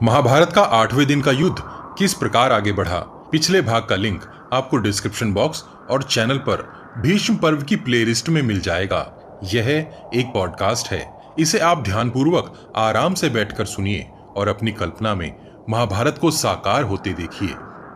महाभारत का 8वें दिन का युद्ध किस प्रकार आगे बढ़ा, पिछले भाग का लिंक आपको डिस्क्रिप्शन बॉक्स और चैनल पर भीष्म पर्व की प्लेलिस्ट में मिल जाएगा। यह एक पॉडकास्ट है, इसे आप ध्यानपूर्वक आराम से बैठकर सुनिए और अपनी कल्पना में महाभारत को साकार होते देखिए।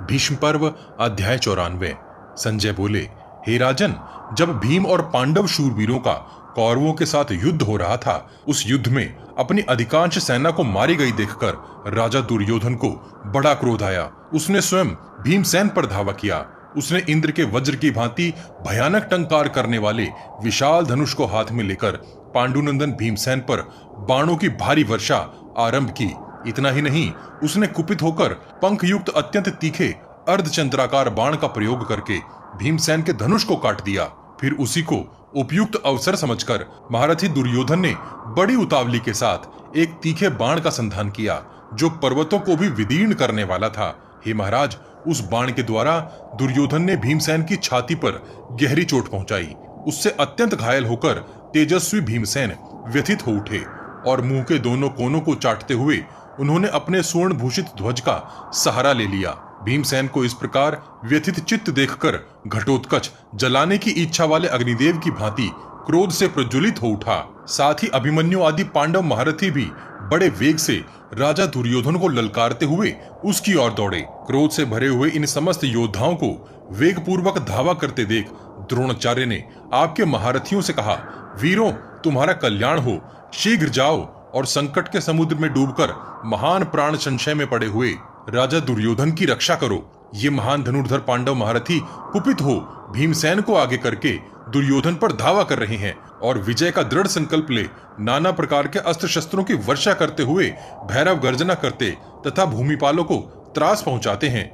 भीष्म पर्व अध्याय 94। संजय बोले, हे राजन, जब भीम और पांडव शूरवीरों का कौरवों के साथ युद्ध हो रहा था, उस युद्ध में अपनी अधिकांश सेना को मारी गई देखकर राजा दुर्योधन को बड़ा क्रोध आया। उसने स्वयं भीमसेन पर धावा किया। उसने इंद्र के वज्र की भांति भयानक टंकार करने वाले विशाल धनुष को हाथ में लेकर पांडुनंदन भीमसेन पर बाणों की भारी वर्षा आरंभ की। इतना ही नहीं, उसने कुपित होकर पंख युक्त अत्यंत तीखे अर्धचंद्राकार बाण का प्रयोग करके भीमसेन के धनुष को काट दिया। फिर उसी को उपयुक्त अवसर समझकर महारथी दुर्योधन ने बड़ी उतावली के साथ एक तीखे बाण का संधान किया, जो पर्वतों को भी विदीर्ण करने वाला था। हे महाराज, उस बाण के द्वारा दुर्योधन ने भीमसेन की छाती पर गहरी चोट पहुंचाई। उससे अत्यंत घायल होकर तेजस्वी भीमसेन व्यथित हो उठे और मुंह के दोनों कोनों को चाटते हुए उन्होंने अपने स्वर्ण भूषित ध्वज का सहारा ले लिया। भीमसेन को इस प्रकार व्यथित चित्त देखकर घटोत्कच जलाने की इच्छा वाले अग्निदेव की भांति क्रोध से प्रज्वलित हो उठा। साथ ही अभिमन्यु आदि पांडव महारथी भी बड़े वेग से राजा दुर्योधन को ललकारते हुए उसकी ओर दौड़े। क्रोध से भरे हुए इन समस्त योद्धाओं को वेग पूर्वक धावा करते देख द्रोणाचार्य ने आपके महारथियों से कहा, वीरों, तुम्हारा कल्याण हो, शीघ्र जाओ और संकट के समुद्र में डूबकर महान प्राण संशय में पड़े हुए राजा दुर्योधन की रक्षा करो। ये महान धनुर्धर पांडव महारथी कुपित हो भीमसेन को आगे करके दुर्योधन पर धावा कर रहे हैं और विजय का दृढ़ संकल्प ले नाना प्रकार के अस्त्र शस्त्रों की वर्षा करते हुए भैरव गर्जना करते तथा भूमिपालों को त्रास पहुंचाते हैं।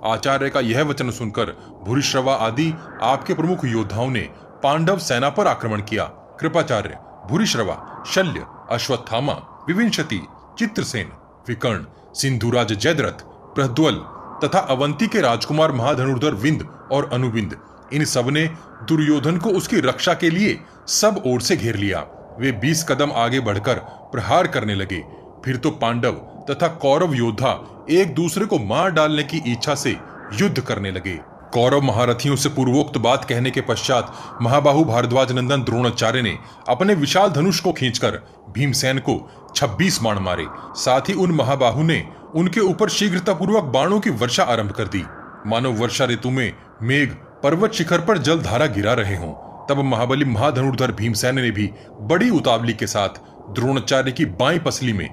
आचार्य का यह वचन सुनकर भूरिश्रवा आदि आपके प्रमुख योद्धाओं ने पांडव सेना पर आक्रमण किया। कृपाचार्य, भूरिश्रवा, शल्य, अश्वत्थामा, विविंशति, चित्रसेन, विकर्ण, सिंधुराज जयद्रथ, प्रज्वल तथा अवंती के राजकुमार महाधनुर्धर विंद और अनुविंद, इन सब ने दुर्योधन को उसकी रक्षा के लिए सब ओर से घेर लिया। वे 20 कदम आगे बढ़कर प्रहार करने लगे। फिर तो पांडव तथा कौरव योद्धा एक दूसरे को मार डालने की इच्छा से युद्ध करने लगे। कौरव महारथियों से पूर्वोक्त बात कहने के पश्चात महाबाहु भारद्वाज नंदन द्रोणाचार्य ने अपने विशाल धनुष को खींचकर भीमसेन को 26 बाण मारे। साथ ही उन महाबाहु ने उनके ऊपर शीघ्रतापूर्वक बाणों की वर्षा आरंभ कर दी, मानो वर्षा ऋतु में मेघ पर्वत शिखर पर जल धारा गिरा रहे हों। तब महाबली महाधनुर्धर भीमसेन ने भी बड़ी उतावली के साथ द्रोणाचार्य की बाईं पसली में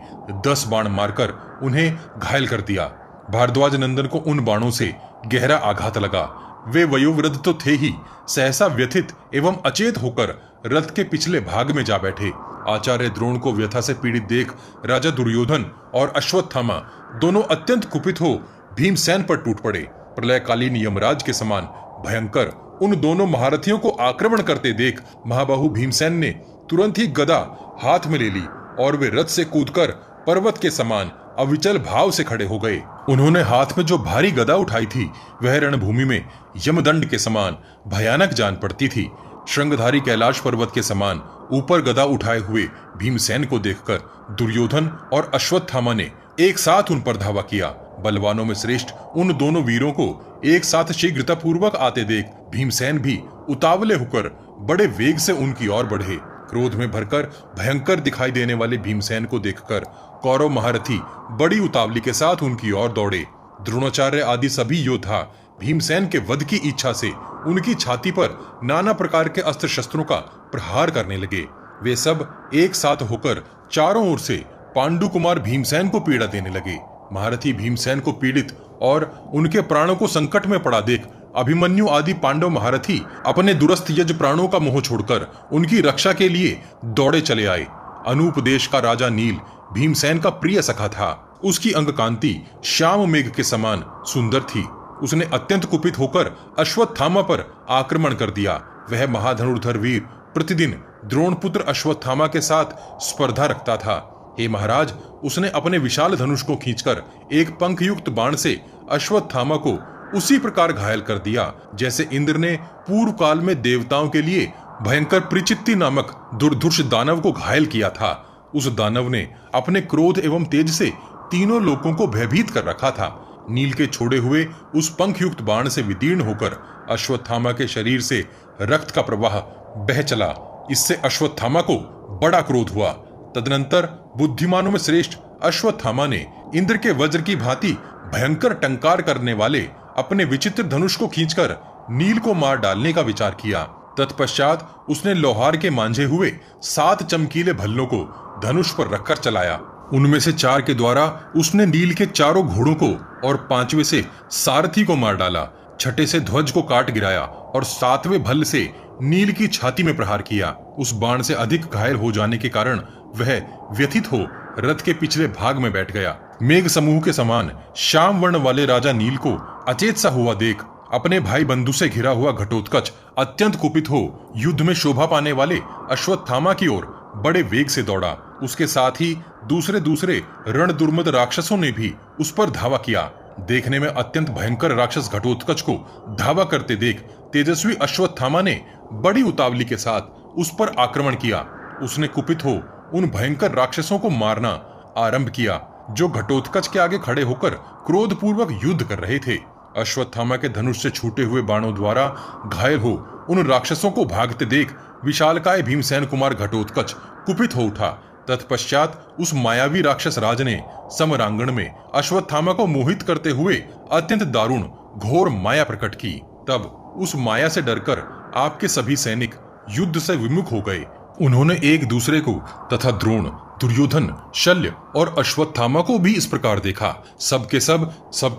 10 बाण मारकर उन्हें घायल कर दिया। भारद्वाज नंदन को उन बाणों से गहरा आघात लगा। वे वयोवृद्ध तो थे ही, सहसा व्यथित एवं अचेत होकर रथ के पिछले भाग में जा बैठे। आचार्य द्रोण को व्यथा से पीड़ित देख राजा दुर्योधन और अश्वत्थामा दोनों अत्यंत कुपित हो भीमसेन पर टूट पड़े। प्रलयकालीन यमराज के समान भयंकर उन दोनों महारथियों को आक्रमण करते देख महाबाहु भीमसेन ने तुरंत ही गदा हाथ में ले ली और वे रथ से कूदकर पर्वत के समान अविचल भाव से खड़े हो गए। उन्होंने हाथ में जो भारी गदा उठाई थी वह रणभूमि में यमदंड के समान भयानक जान पड़ती थी। श्रृंगधारी कैलाश पर्वत के समान ऊपर गदा उठाए हुए भीमसेन को देखकर दुर्योधन और अश्वत्थामा ने एक साथ उन पर धावा किया। बलवानों में श्रेष्ठ उन दोनों वीरों को एक साथ शीघ्रतापूर्वक आते देख भीमसेन भी उतावले होकर बड़े वेग से उनकी ओर बढ़े। क्रोध में भरकर भयंकर दिखाई देने वाले भीमसेन को देखकर कौरव महारथी बड़ी उतावली के साथ उनकी ओर दौड़े। द्रोणाचार्य आदि सभी योद्धा भीमसेन के वध की इच्छा से उनकी छाती पर नाना प्रकार के अस्त्र शस्त्रों का प्रहार करने लगे। वे सब एक साथ होकर चारों ओर से पांडु कुमार भीमसेन को पीड़ा देने लगे। महारथी भीमसेन को पीड़ित और उनके प्राणों को संकट में पड़ा देख अभिमन्यु आदि पांडव महारथी अपने दुरस्त यज प्राणों का मोह छोड़कर उनकी रक्षा के लिए दौड़े चले आए। अनूप देश का राजा नील भीमसेन का प्रिय सखा था। उसकी अंग कांति श्याम मेघ के समान सुंदर थी। उसने अत्यंत कुपित होकर अश्वत्थामा पर आक्रमण कर दिया। वह महाधनुर्धर वीर प्रतिदिन द्रोणपुत्र अश्वत्थामा के साथ स्पर्धा रखता था। हे महाराज, उसने अपने विशाल धनुष को खींचकर एक पंख युक्त बाण से अश्वत्थामा को उसी प्रकार घायल कर दिया जैसे इंद्र ने पूर्व काल में देवताओं के लिए भयंकर प्रिचित्ति नामक दुर्धुष दानव को घायल किया था। उस दानव ने अपने क्रोध एवं तेज से तीनों लोगों को भयभीत कर रखा था। नील के छोड़े हुए उस पंख युक्त बाण से विदीर्ण होकर अश्वत्थामा के शरीर से रक्त का प्रवाह बह चला। इससे अश्वत्थामा को बड़ा क्रोध हुआ। तदनंतर बुद्धिमानों में श्रेष्ठ अश्वत्थामा ने इंद्र के वज्र की भांति भयंकर टंकार करने वाले अपने विचित्र धनुष को खींचकर नील को मार डालने का विचार किया। तत्पश्चात उसने लोहार के मांझे हुए 7 चमकीले भल्लों को धनुष पर रखकर चलाया। उनमें से 4 के द्वारा उसने नील के चारों घोड़ों को और 5वें से सारथी को मार डाला। छठे से ध्वज को काट गिराया और 7वें भल्ल से नील की छाती में प्रहार किया। उस बाण से अधिक घायल हो जाने के कारण वह व्यथित हो रथ के पिछले भाग में बैठ गया। मेघ समूह के समान श्याम वर्ण वाले राजा नील को अचेत सा हुआ देख अपने भाई बंधु से घिरा हुआ घटोत्कच अत्यंत कुपित हो युद्ध में शोभा पाने वाले अश्वत्थामा की ओर बड़े वेग से दौड़ा। उसके साथ ही दूसरे रण दुर्मद राक्षसों ने भी उस पर धावा किया। देखने में अत्यंत भयंकर राक्षस घटोत्कच को धावा करते देख तेजस्वी अश्वत्थामा ने बड़ी उतावली के साथ उस पर आक्रमण किया। उसने कुपित हो उन भयंकर राक्षसों को मारना आरंभ किया जो घटोत्कच के आगे खड़े होकर क्रोधपूर्वक युद्ध कर रहे थे। अश्वत्थामा के धनुष से छूटे हुए बाणों द्वारा घायल हो उन राक्षसों को भागते देख विशालकाय भीमसेन कुमार घटोत्कच कुपित हो उठा। तत्पश्चात उस मायावी राक्षस राज ने समरांगण में अश्वत्थामा को मोहित करते हुए अत्यंत दारुण घोर माया प्रकट की। तब उस माया से डरकर आपके सभी सैनिक युद्ध से विमुख हो गए। उन्होंने एक दूसरे को तथा द्रोण, दुर्योधन, शल्य और अश्वत्थामा को भी इस प्रकार देखा। सबके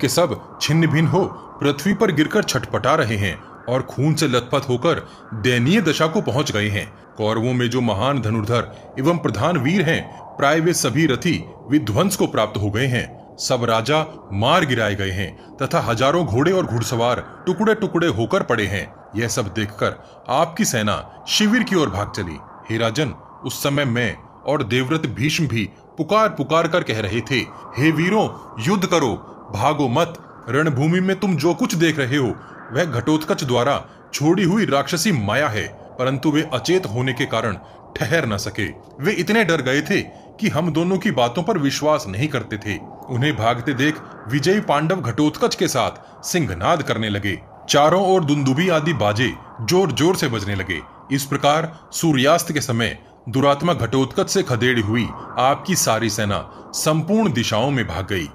सब छिन्न भिन्न हो पृथ्वी पर गिरकर छटपटा रहे हैं और खून से लथपथ होकर दयनीय दशा को पहुंच गए हैं। कौरवों में जो महान धनुर्धर एवं प्रधान वीर हैं, प्राय वे सभी रथी विध्वंस को प्राप्त हो गए हैं। सब राजा मार गिराए गए हैं तथा हजारों घोड़े और घुड़सवार टुकड़े टुकड़े होकर पड़े हैं। यह सब देखकर आपकी सेना शिविर की ओर भाग चली। हे राजन, उस समय मैं और देवव्रत भीष्म भी पुकार पुकार कर कह रहे थे, हे वीरों, युद्ध करो, भागो मत। रणभूमि में तुम जो कुछ देख रहे हो वह घटोत्कच द्वारा छोड़ी हुई राक्षसी माया है, परंतु वे अचेत होने के कारण ठहर न सके। वे इतने डर गए थे कि हम दोनों की बातों पर विश्वास नहीं करते थे। उन्हें भागते देख विजयी पांडव घटोत्कच के साथ सिंहनाद करने लगे। चारों ओर दुंदुभी आदि बाजे जोर जोर से बजने लगे। इस प्रकार सूर्यास्त के समय दुरात्मा घटोत्कच से खदेड़ी हुई आपकी सारी सेना संपूर्ण दिशाओं में भाग गई।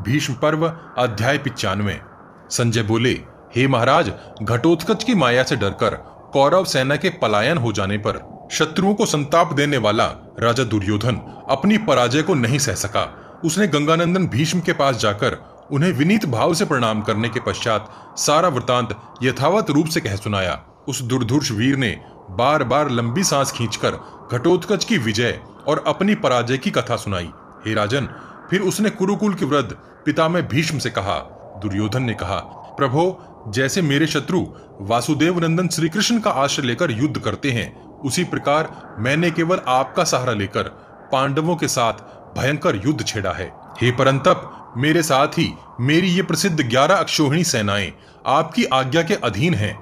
भीष्म पर्व अध्याय 95। संजय बोले, हे महाराज, घटोत्कच की माया से डरकर कौरव सेना के पलायन हो जाने पर शत्रुओं को संताप देने वाला राजा दुर्योधन अपनी पराजय को नहीं सह सका। उसने गंगानंदन भीष्म के पास जाकर उन्हें विनीत भाव से प्रणाम करने के पश्चात सारा वृतांत यथावत रूप से कह सुनाया। उस दुर्धुर्ष वीर ने बार बार लंबी सांस खींचकर घटोत्कच की विजय और अपनी पराजय की कथा सुनाई। हे राजन, फिर उसने कुरुकुल के वृद्ध पितामह भीष्म से कहा। दुर्योधन ने कहा, प्रभो, जैसे मेरे शत्रु वासुदेव नंदन श्री कृष्ण का आश्रय लेकर युद्ध करते हैं, उसी प्रकार मैंने केवल आपका सहारा लेकर पांडवों के साथ भयंकर युद्ध छेड़ा है। हे परंतप, मेरे साथ ही मेरी ये प्रसिद्ध 11 अक्षौहिणी सेनाएं आपकी आज्ञा के अधीन हैं।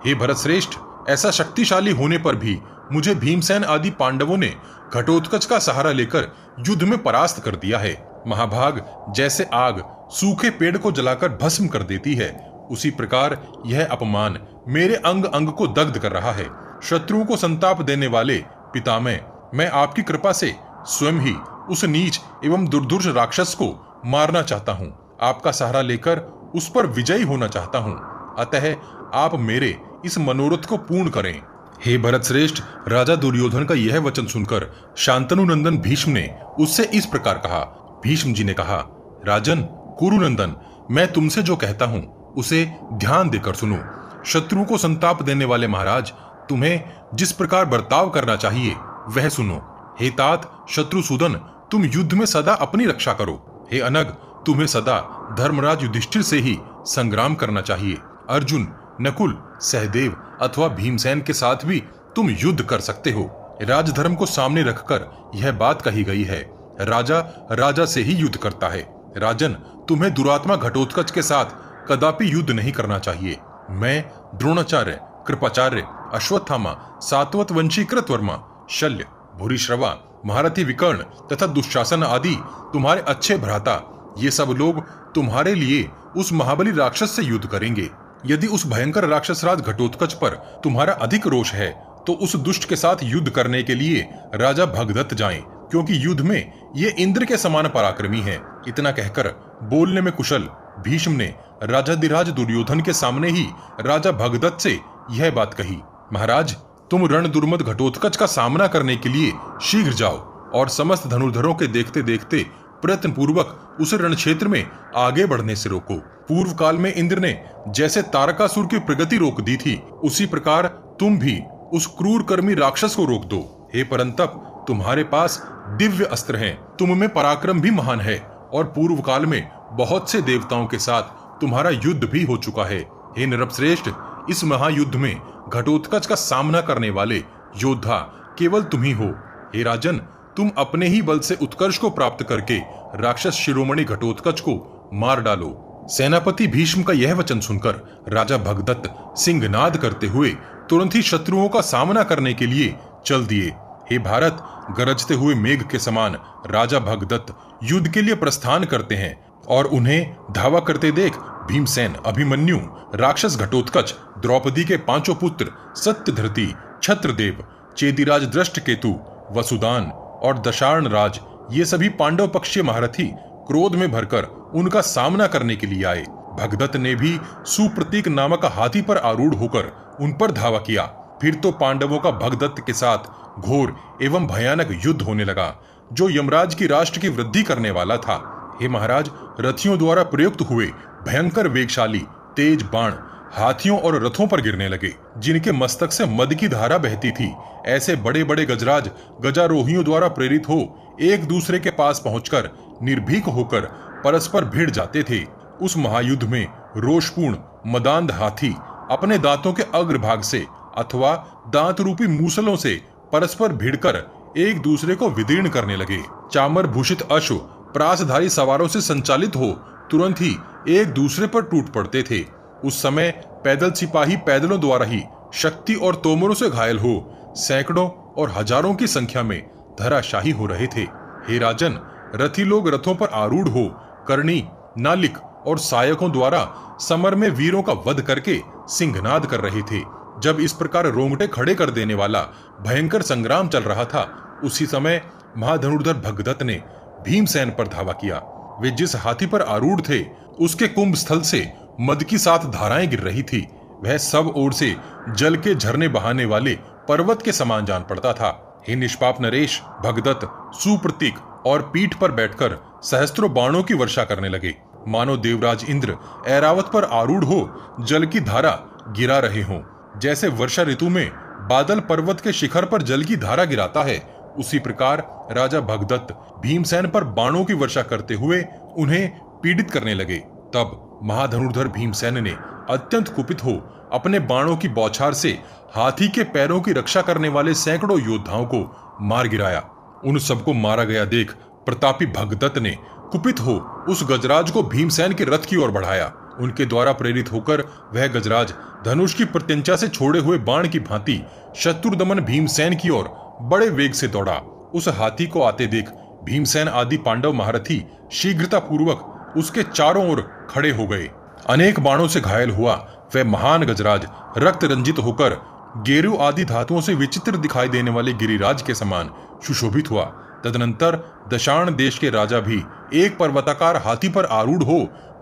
हे भरत श्रेष्ठ, ऐसा शक्तिशाली होने पर भी मुझे भीमसेन आदि पांडवों ने घटोत्कच का सहारा लेकर युद्ध में परास्त कर दिया है। महाभाग, जैसे आग सूखे पेड़ को जलाकर भस्म कर देती है, उसी प्रकार यह अपमान मेरे अंग अंग को दग्ध कर रहा है। शत्रुओं को संताप देने वाले पितामह, मैं आपकी कृपा से स्वयं ही उस नीच एवं दुर्धुर्ष राक्षस को मारना चाहता हूँ। आपका सहारा लेकर उस पर विजयी होना चाहता हूँ। अतः आप मेरे इस मनोरथ को पूर्ण करें। हे भरत श्रेष्ठ, राजा दुर्योधन का यह वचन सुनकर शांतनु नंदन भीष्म ने उससे इस प्रकार कहा। भीष्म जी ने कहा, राजन कुरुनंदन, मैं तुमसे जो कहता हूँ उसे ध्यान देकर सुनो। शत्रुओं को संताप देने वाले महाराज, तुम्हें जिस प्रकार बर्ताव करना चाहिए वह सुनो। हे तात शत्रुसूदन, तुम युद्ध में सदा अपनी रक्षा करो। हे अनग, तुम्हें सदा धर्मराज युधिष्ठिर से ही संग्राम करना चाहिए। अर्जुन, नकुल, सहदेव अथवा भीमसेन के साथ भी तुम युद्ध कर सकते हो। राजधर्म को सामने रखकर यह बात कही गई है, राजा राजा से ही युद्ध करता है। राजन, तुम्हें दुरात्मा घटोत्कच के साथ कदापि युद्ध नहीं करना चाहिए। मैं द्रोणाचार्य, कृपाचार्य, अश्वत्थामा, सातवत वंशी कृतवर्मा, शल्य, भूरिश्रवा, महारथी विकर्ण तथा दुशासन आदि तुम्हारे अच्छे भ्राता, ये सब लोग तुम्हारे लिए उस महाबली राक्षस से युद्ध करेंगे। यदि उस भयंकर राक्षस राज घटोत्कच पर तुम्हारा अधिक रोष है तो उस दुष्ट के साथ युद्ध करने के लिए राजा भगदत्त जाएं, क्योंकि युद्ध में ये इंद्र के समान पराक्रमी हैं। इतना कहकर बोलने में कुशल भीष्म ने राजाधिराज दुर्योधन के सामने ही राजा भगदत्त से यह बात कही, महाराज, तुम रण दुर्मद घटोत्कच का सामना करने के लिए शीघ्र जाओ और समस्त धनुर्धरों के देखते देखते प्रयत्न पूर्वक उस रण क्षेत्र में आगे बढ़ने से रोको। पूर्व काल में इंद्र ने जैसे तारकासुर की प्रगति रोक दी थी, उसी प्रकार तुम भी उस क्रूर कर्मी राक्षस को रोक दो। हे परंतप, तुम्हारे पास दिव्य अस्त्र हैं, तुम में पराक्रम भी महान है और पूर्व काल में बहुत से देवताओं के साथ तुम्हारा युद्ध भी हो चुका है। हे नरपश्रेष्ठ, इस महायुद्ध में घटोत्कच का सामना करने वाले योद्धा केवल तुम ही हो। हे राजन, तुम अपने ही बल से उत्कर्ष को प्राप्त करके राक्षस शिरोमणि घटोत्कच को मार डालो। सेनापति भीष्म का यह वचन सुनकर राजा भगदत्त सिंहनाद करते हुए तुरंत ही शत्रुओं का सामना करने के लिए चल दिए। हे भारत, गरजते हुए मेघ के समान राजा भगदत्त युद्ध के लिए प्रस्थान करते हैं और उन्हें धावा करते देख भीमसेन, अभिमन्यु, राक्षस घटोत्कच, द्रौपदी के पांचों पुत्र सत्यधृति, छत्रदेव, चेदिराज दृष्टकेतु, वसुदान और दशार्ण राज, ये सभी पांडव पक्षीय महारथी क्रोध में भरकर उनका सामना करने के लिए आए। भगदत्त ने भी सुप्रतीक नामक हाथी पर आरूढ़ होकर उन पर धावा किया। फिर तो पांडवों का भगदत्त के साथ घोर एवं भयानक युद्ध होने लगा, जो यमराज की राष्ट्र की वृद्धि करने वाला था। हे महाराज, रथियों द्वारा प्रयुक्त हुए भयंकर वेगशाली तेज बाण हाथियों और रथों पर गिरने लगे, जिनके मस्तक से मद की धारा बहती थी। ऐसे बड़े बड़े गजराज गजारोहियों द्वारा प्रेरित हो एक दूसरे के पास पहुंचकर निर्भीक होकर परस्पर भिड़ जाते थे। उस महायुद्ध में रोषपूर्ण मदांध हाथी अपने दांतों के अग्रभाग से अथवा दांत रूपी मूसलों से परस्पर भिड़कर एक दूसरे को विदीर्ण करने लगे। चामर भूषित अश्व प्रासधारी सवारों से संचालित हो तुरंत ही एक दूसरे पर टूट पड़ते थे। उस समय पैदल सिपाही पैदलों द्वारा ही शक्ति और तोमरों से घायल हो सैकड़ों और हजारों की संख्या में धराशाही हो रहे थे। हे राजन, रथी लोग रथों पर आरूढ़ हो करणी, नालिक और सायकों द्वारा समर में वीरों का वध करके सिंहनाद कर रहे थे। जब इस प्रकार रोंगटे खड़े कर देने वाला भयंकर संग्राम चल रहा था, उसी समय महाधनुर्धर भगदत्त ने भीमसेन पर धावा किया। वे जिस हाथी पर आरूढ़ थे, उसके कुंभ स्थल से मद की साथ धाराएं गिर रही थी। वह सब ओर से जल के झरने बहाने वाले पर्वत के समान जान पड़ता था। हे निष्पाप नरेश, भगदत्त सुप्रतीक और पीठ पर बैठकर सहस्त्रों बाणों की वर्षा करने लगे, मानो देवराज इंद्र ऐरावत पर आरूढ़ हो जल की धारा गिरा रहे हों। जैसे वर्षा ऋतु में बादल पर्वत के शिखर पर जल की धारा गिराता है, उसी प्रकार राजा भगदत्त भीमसेन पर बाणों की वर्षा करते हुए उन्हें पीड़ित करने लगे। तब महाधनुर्धर भीमसेन ने अत्यंत कुपित हो अपने बाणों की बौछार से हाथी के पैरों की रक्षा करने वाले सैकड़ों योद्धाओं को मार गिराया। उन सबको मारा गया देख प्रतापी भगदत्त ने कुपित हो उस गजराज को भीमसेन के रथ की ओर बढ़ाया। उनके द्वारा प्रेरित होकर वह गजराज धनुष की प्रत्यंचा से छोड़े हुए बाण की भांति शत्रुदमन भीमसेन की ओर बड़े वेग से दौड़ा। उस हाथी को आते देख भीमसेन आदि पांडव महारथी शीघ्रता पूर्वक उसके चारों ओर खड़े हो गए। अनेक बाणों से घायल हुआ वह महान गजराज रक्त रंजित होकर गेरू आदि धातुओं से विचित्र दिखाई देने वाले गिरिराज के समान सुशोभित हुआ। तदनंतर दशाण देश के राजा भी एक पर्वताकार हाथी पर आरूढ़ हो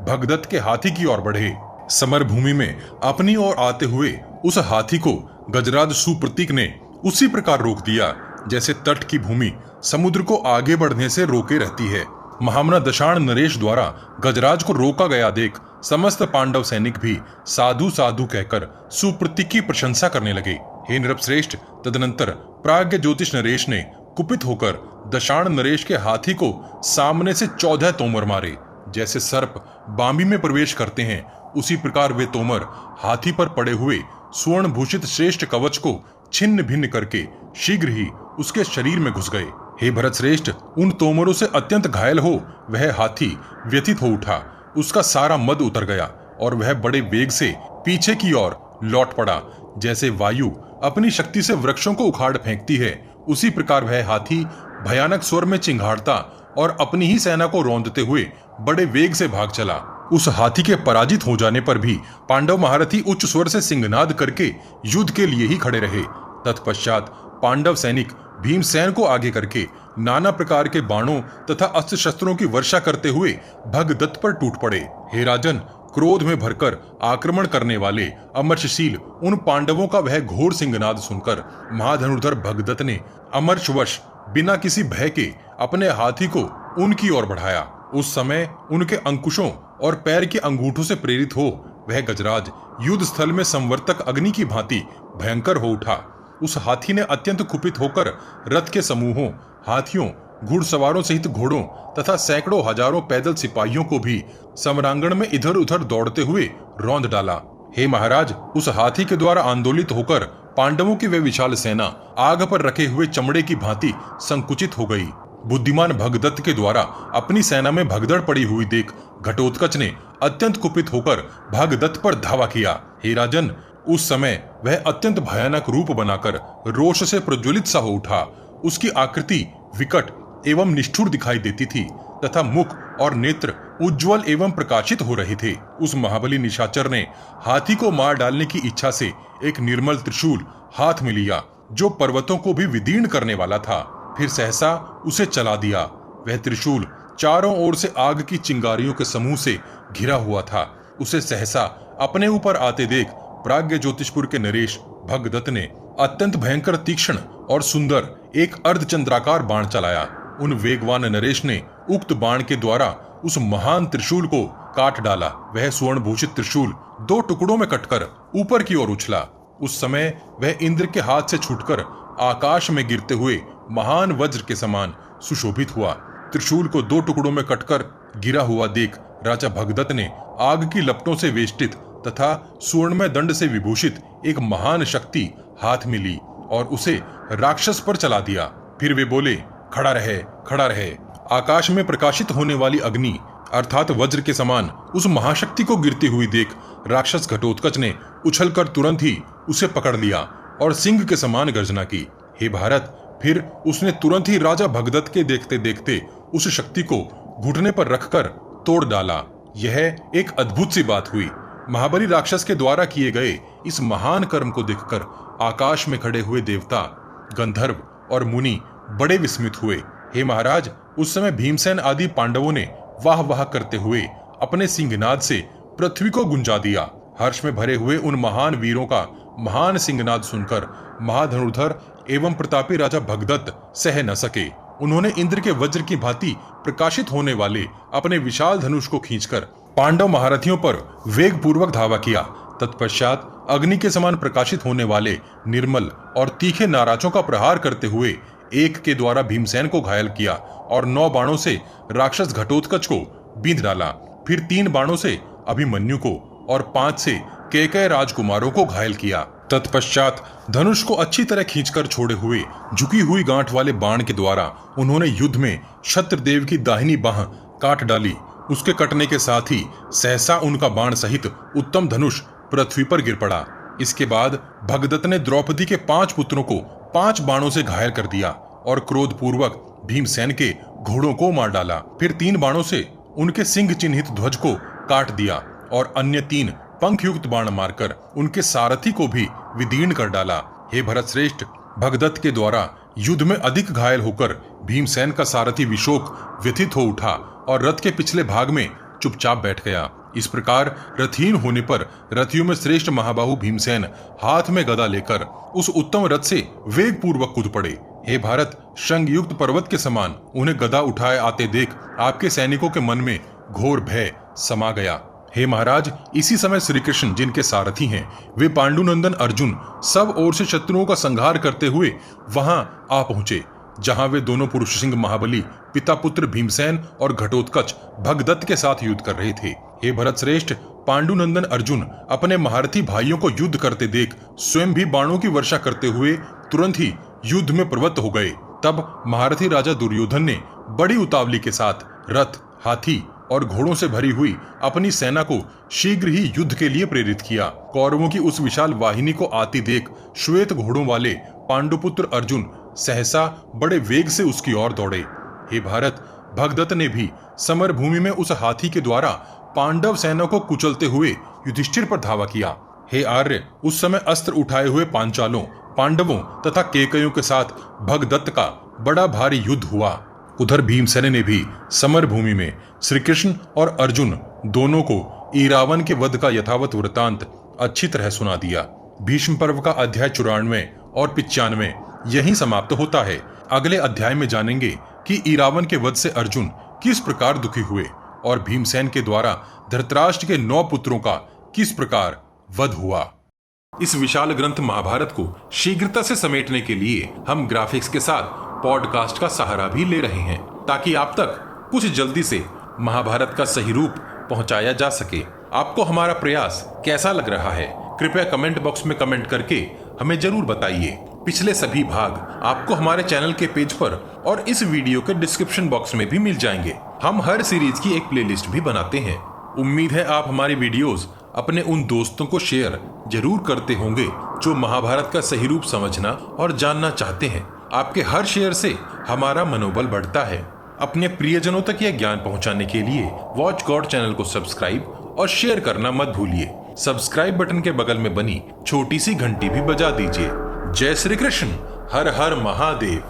भगदत्त के हाथी की ओर बढ़े। समर भूमि में अपनी ओर आते हुए उस हाथी को गजराज सुप्रतीक ने उसी प्रकार रोक दिया जैसे तट की भूमि समुद्र को आगे बढ़ने से रोके रहती है। महामना दशाण नरेश द्वारा गजराज को रोका गया देख समस्त पांडव सैनिक भी साधु साधु कहकर सुप्रतीक की प्रशंसा करने लगे। हे नृपश्रेष्ठ, तदनंतर प्राज्ञ ज्योतिष नरेश ने कुपित होकर दशाण नरेश के हाथी को सामने से 14 तोमर मारे। जैसे सर्प बांबी में प्रवेश करते हैं, उसी प्रकार वे तोमर हाथी पर पड़े हुए स्वर्ण भूषित श्रेष्ठ कवच को छिन्न भिन्न करके शीघ्र ही उसके शरीर में घुस गए। हे भरत श्रेष्ठ, उन तोमरों से अत्यंत घायल हो वह हाथी व्यथित हो उठा। उसका सारा मद उतर गया और वह बड़े वेग से पीछे की ओर लौट पड़ा। जैसे वायु अपनी शक्ति से वृक्षों को उखाड़ फेंकती है, उसी प्रकार वह हाथी भयानक स्वर में चिंघाड़ता और अपनी ही सेना को रौंदते हुए बड़े वेग से भाग चला। उस हाथी के पराजित हो जाने पर भी पांडव महारथी उच्च स्वर से सिंहनाद करके युद्ध के लिए ही खड़े रहे। तत्पश्चात पांडव सैनिक भीमसेन को आगे करके नाना प्रकार के बाणों तथा अस्त्र शस्त्रों की वर्षा करते हुए भगदत्त पर टूट पड़े। हे राजन, क्रोध में भरकर आक्रमण करने वाले अमर्षशील उन पांडवों का वह घोर सिंहनाद सुनकर महाधनुर्धर भगदत्त ने अमर्षवश बिना किसी भय के अपने हाथी को उनकी ओर बढ़ाया। उस समय उनके अंकुशों और पैर के अंगूठों से प्रेरित हो वह गजराज युद्ध स्थल में संवर्तक अग्नि की भांति भयंकर हो उठा। उस हाथी ने अत्यंत कुपित होकर रथ के समूहों, हाथियों, घुड़सवारों सहित घोड़ों तथा सैकड़ों हजारों पैदल सिपाहियों को भी समरांगण में इधर उधर दौड़ते हुए रौंद डाला। हे महाराज, उस हाथी के द्वारा आंदोलित होकर पांडवों की वे विशाल सेना आग पर रखे हुए चमड़े की भांति संकुचित हो गई। बुद्धिमान भगदत्त के द्वारा अपनी सेना में भगदड़ पड़ी हुई देख घटोत्कच ने अत्यंत कुपित होकर भगदत्त पर धावा किया। हे राजन, उस समय वह अत्यंत भयानक रूप बनाकर रोष से प्रज्वलित सा हो उठा। उसकी आकृति विकट एवं निष्ठुर दिखाई देती थी तथा मुख और नेत्र उज्जवल एवं प्रकाशित हो रहे थे। उस महाबली निशाचर ने हाथी को मार डालने की इच्छा से एक निर्मल त्रिशूल हाथ में लिया जो पर्वतों को भी विदीर्ण करने वाला था। फिर सहसा उसे चला दिया। वह त्रिशूल चारों ओर से आग की चिंगारियों के समूह से घिरा हुआ था। उसे सहसा अपने ऊपर आते देख प्राज्ञ ज्योतिषपुर के नरेश भगदत्त ने अत्यंत भयंकर, तीक्ष्ण और सुंदर एक अर्धचंद्राकार बाण चलाया। उन वेगवान नरेश ने उक्त बाण के द्वारा उस महान त्रिशूल को काट डाला। वह स्वर्ण भूषित त्रिशूल दो टुकड़ों में कटकर ऊपर की ओर उछला। उस समय वह इंद्र के हाथ से छूटकर आकाश में गिरते हुए महान वज्र के समान सुशोभित हुआ। त्रिशूल को दो टुकड़ों में कटकर गिरा हुआ देख राजा भगदत्त ने आग की लपटों से वेष्टित तथा स्वर्णमय दंड से विभूषित एक महान शक्ति हाथ में ली और उसे राक्षस पर चला दिया। फिर वे बोले, खड़ा रहे, खड़ा रहे। आकाश में प्रकाशित होने वाली अग्नि अर्थात वज्र के समान उस महाशक्ति को गिरती हुई देख राक्षस घटोत्कच ने उछलकर तुरंत ही उसे पकड़ लिया और सिंह के समान गर्जना की। हे भारत, फिर उसने तुरंत ही राजा भगदत्त के देखते देखते उस शक्ति को घुटने पर रखकर तोड़ डाला। यह एक अद्भुत सी बात हुई। महाबली राक्षस के द्वारा किए गए इस महान कर्म को देखकर आकाश में खड़े हुए देवता, गंधर्व और मुनि बड़े विस्मित हुए। हे महाराज, उस समय भीमसेन आदि पांडवों ने वाह वाह करते हुए अपने सिंहनाद से पृथ्वी को गुंजा दिया। हर्ष में भरे हुए उन महान वीरों का महान सिंहनाद सुनकर महाधनुर्धर एवं प्रतापी राजा भगदत्त सह न सके। उन्होंने इंद्र के वज्र की भांति प्रकाशित होने वाले अपने विशाल धनुष को खींचकर पांडव महारथियों पर वेग पूर्वक धावा किया। तत्पश्चात अग्नि के समान प्रकाशित होने वाले निर्मल और तीखे नाराजों का प्रहार करते हुए एक के द्वारा भीमसेन को घायल किया और 9 बाणों से राक्षस घटोत्कच को बींध डाला। फिर 3 बाणों से अभिमन्यु को और 5 से कैकेय राजकुमारों को घायल किया। तत्पश्चात धनुष को अच्छी तरह खींचकर छोड़े हुए झुकी हुई गांठ वाले बाण के द्वारा उन्होंने युद्ध में शत्रदेव की दाहिनी बाह काट डाली। उसके कटने के साथ ही सहसा उनका बाण सहित उत्तम धनुष पृथ्वी पर गिर पड़ा। इसके बाद भगदत्त ने द्रौपदी के 5 पुत्रों को 5 बाणों से घायल कर दिया और क्रोध पूर्वक भीमसेन के घोड़ों को मार डाला। फिर 3 बाणों से उनके सिंह चिन्हित ध्वज को काट दिया और अन्य 3 पंख युक्त बाण मारकर उनके सारथी को भी विदीर्ण कर डाला। हे भरत श्रेष्ठ, भगदत्त के द्वारा युद्ध में अधिक घायल होकर भीमसेन का सारथी विशोक व्यथित हो उठा और रथ के पिछले भाग में चुपचाप बैठ गया। इस प्रकार रथहीन होने पर रथियों में श्रेष्ठ महाबाहु भीमसेन हाथ में गदा लेकर उस उत्तम रथ से वेग पूर्वक कूद पड़े। हे भारत, शंख युक्त पर्वत के समान उन्हें गदा उठाए आते देख आपके सैनिकों के मन में घोर भय समा गया। हे महाराज, इसी समय श्री कृष्ण जिनके सारथी हैं, वे पांडुनंदन अर्जुन सब ओर से शत्रुओं का संहार करते हुए वहां आ पहुंचे जहां वे दोनों पुरुष सिंह महाबली पिता पुत्र भीमसेन और घटोत्कच भगदत्त के साथ युद्ध कर रहे थे। हे भरत श्रेष्ठ, पांडुनंदन अर्जुन अपने महारथी भाइयों को युद्ध करते देख स्वयं भी बाणों की वर्षा करते हुए तुरंत ही युद्ध में प्रवृत्त हो गए। तब महारथी राजा दुर्योधन ने बड़ी उतावली के साथ रथ, हाथी और घोड़ों से भरी हुई अपनी सेना को शीघ्र ही युद्ध के लिए प्रेरित किया। कौरवों की उस विशाल वाहिनी को आती देख श्वेत घोड़ों वाले पांडुपुत्र अर्जुन सहसा बड़े वेग से उसकी ओर दौड़े। हे भारत, भगदत्त ने भी समर भूमि में उस हाथी के द्वारा पांडव सेना को कुचलते हुए युधिष्ठिर पर धावा किया। हे आर्य, उस समय अस्त्र उठाए हुए पांचालों, पांडवों तथा केकयों के साथ भगदत्त का बड़ा भारी युद्ध हुआ। उधर भीमसेन ने भी समर भूमि में श्री कृष्ण और अर्जुन दोनों को इरावन के वध का यथावत वृतांत अच्छी तरह सुना दिया। भीष्म पर्व का अध्याय 94 और 95 यहीं समाप्त होता है। अगले अध्याय में जानेंगे कि इरावन के वध से अर्जुन किस प्रकार दुखी हुए और भीमसेन के द्वारा धृतराष्ट्र के 9 पुत्रों का किस प्रकार वध हुआ। इस विशाल ग्रंथ महाभारत को शीघ्रता से समेटने के लिए हम ग्राफिक्स के साथ पॉडकास्ट का सहारा भी ले रहे हैं, ताकि आप तक कुछ जल्दी से महाभारत का सही रूप पहुंचाया जा सके। आपको हमारा प्रयास कैसा लग रहा है, कृपया कमेंट बॉक्स में कमेंट करके हमें जरूर बताइए। पिछले सभी भाग आपको हमारे चैनल के पेज पर और इस वीडियो के डिस्क्रिप्शन बॉक्स में भी मिल जाएंगे। हम हर सीरीज की एक प्लेलिस्ट भी बनाते हैं। उम्मीद है आप हमारी वीडियोस अपने उन दोस्तों को शेयर जरूर करते होंगे जो महाभारत का सही रूप समझना और जानना चाहते हैं। आपके हर शेयर से हमारा मनोबल बढ़ता है। अपने प्रियजनों तक यह ज्ञान पहुंचाने के लिए वॉच गॉड चैनल को सब्सक्राइब और शेयर करना मत भूलिए। सब्सक्राइब बटन के बगल में बनी छोटी सी घंटी भी बजा दीजिए। जय श्री कृष्ण, हर हर महादेव।